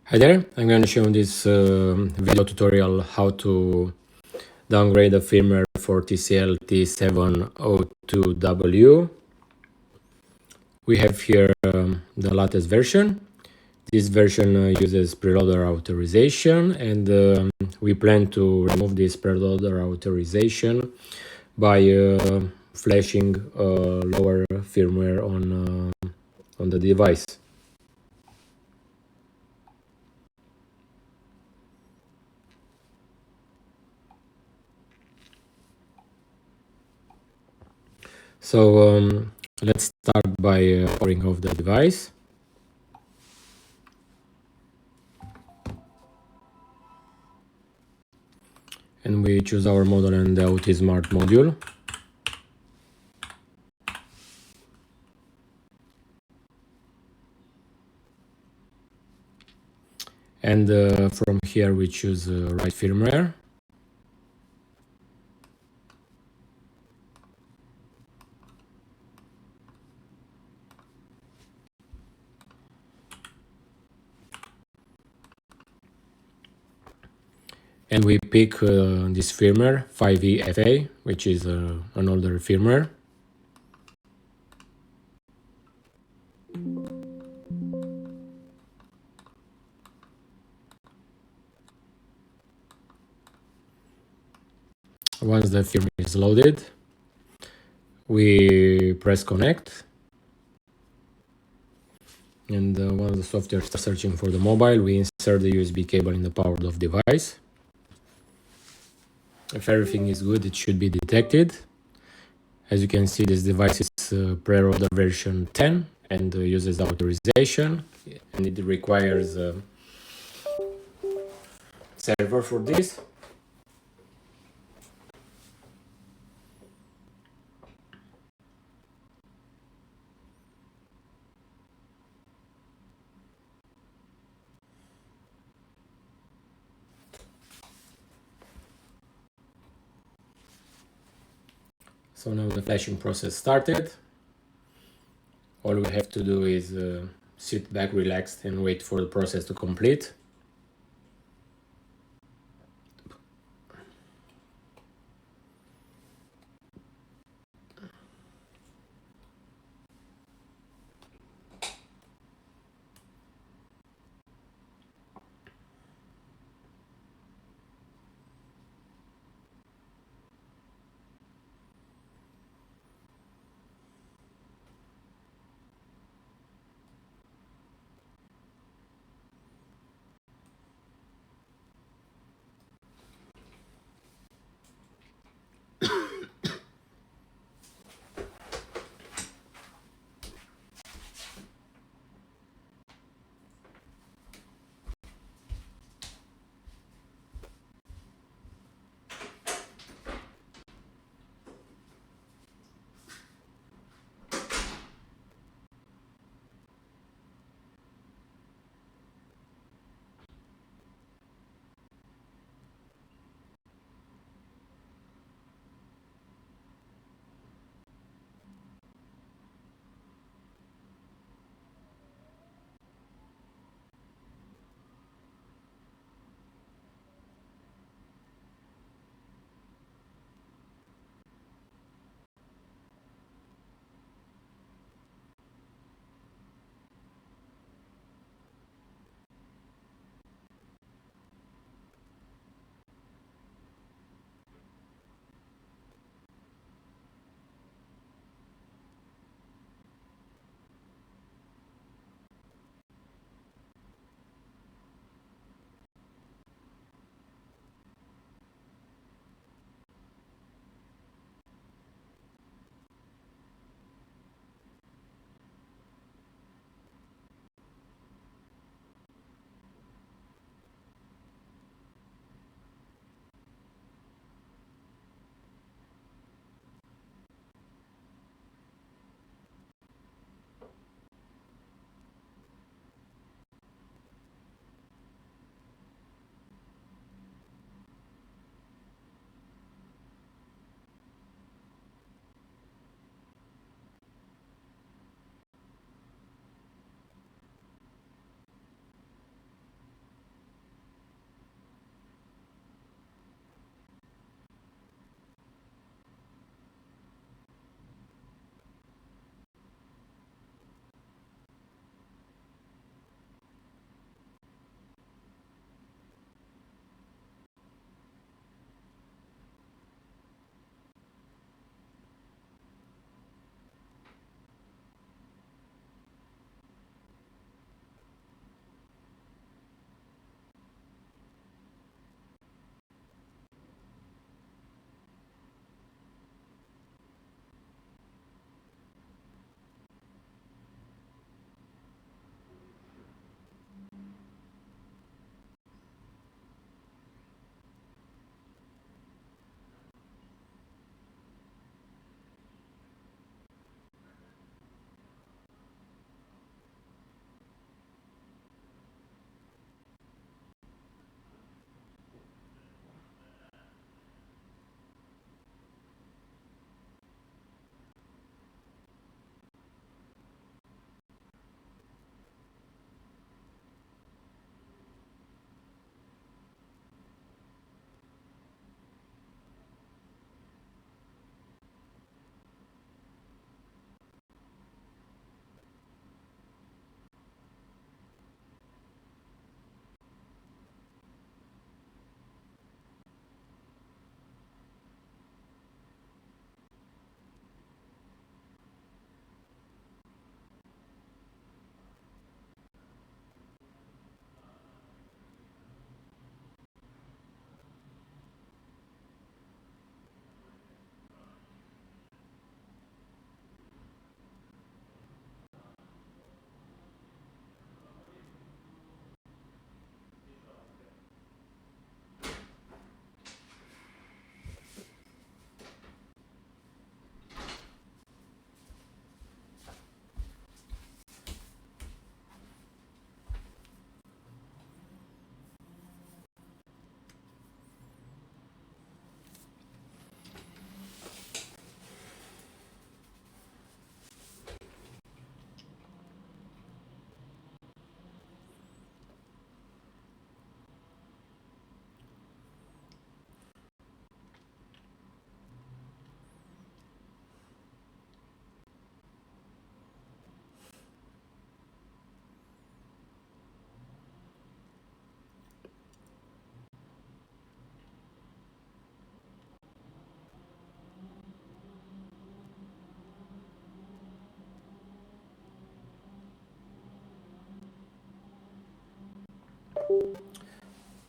Hi there, I'm going to show in this video tutorial how to downgrade the firmware for Tcl T702W. We have here the latest version. This version uses preloader authorization, and we plan to remove this preloader authorization by flashing lower firmware on the device. So let's start by powering off the device. And we choose our model and the OT Smart module. And from here we choose write firmware. And we pick this firmware 5EFA, which is an older firmware. Once the firmware is loaded, we press connect. And once the software starts searching for the mobile, we insert the USB cable in the powered off device. If everything is good, it should be detected. As you can see, this device is Preloader version 10 and uses authorization, and it requires a server for this. So now the flashing process started. All we have to do is sit back, relaxed, and wait for the process to complete.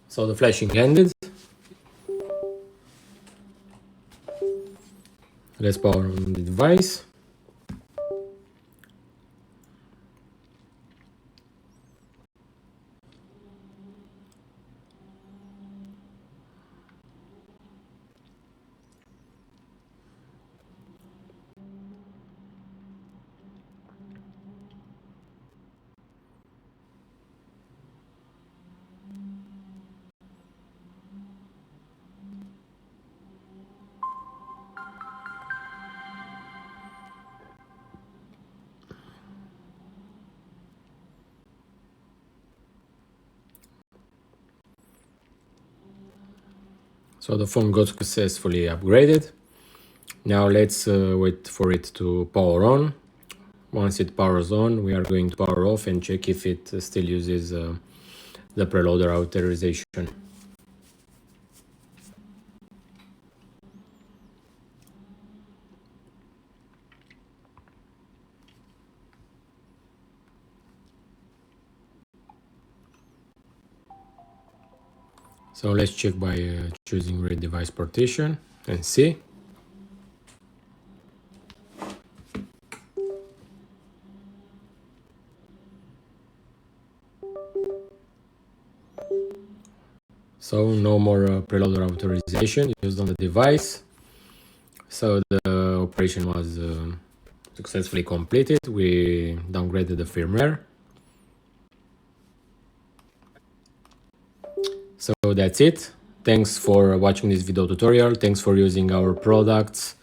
So the flashing ended. Let's power on the device. So the phone got successfully upgraded. Now let's wait for it to power on. Once it powers on, we are going to power off and check if it still uses the preloader authorization. So let's check by choosing read device partition and see. So no more preloader authorization used on the device. So the operation was successfully completed. We downgraded the firmware. So that's it. Thanks for watching this video tutorial. Thanks for using our products.